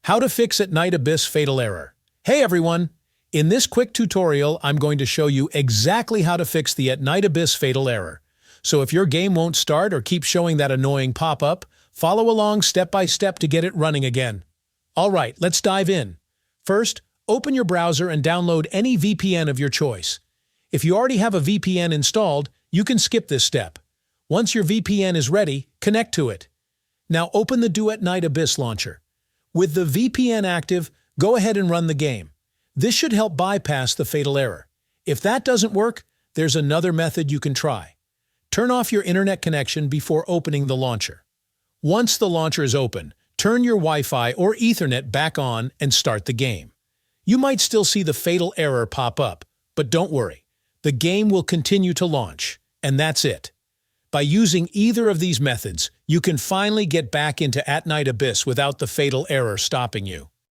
How to fix At Night Abyss fatal error. Hey everyone! In this quick tutorial, I'm going to show you exactly how to fix the At Night Abyss fatal error. So if your game won't start or keeps showing that annoying pop-up, follow along step by step to get it running again. Alright, let's dive in. First, open your browser and download any VPN of your choice. If you already have a VPN installed, you can skip this step. Once your VPN is ready, connect to it. Now open the At Night Abyss launcher. With the VPN active, go ahead and run the game. This should help bypass the fatal error. If that doesn't work, there's another method you can try. Turn off your internet connection before opening the launcher. Once the launcher is open, turn your Wi-Fi or Ethernet back on and start the game. You might still see the fatal error pop up, but don't worry. The game will continue to launch, and that's it. By using either of these methods, you can finally get back into At Night Abyss without the fatal error stopping you.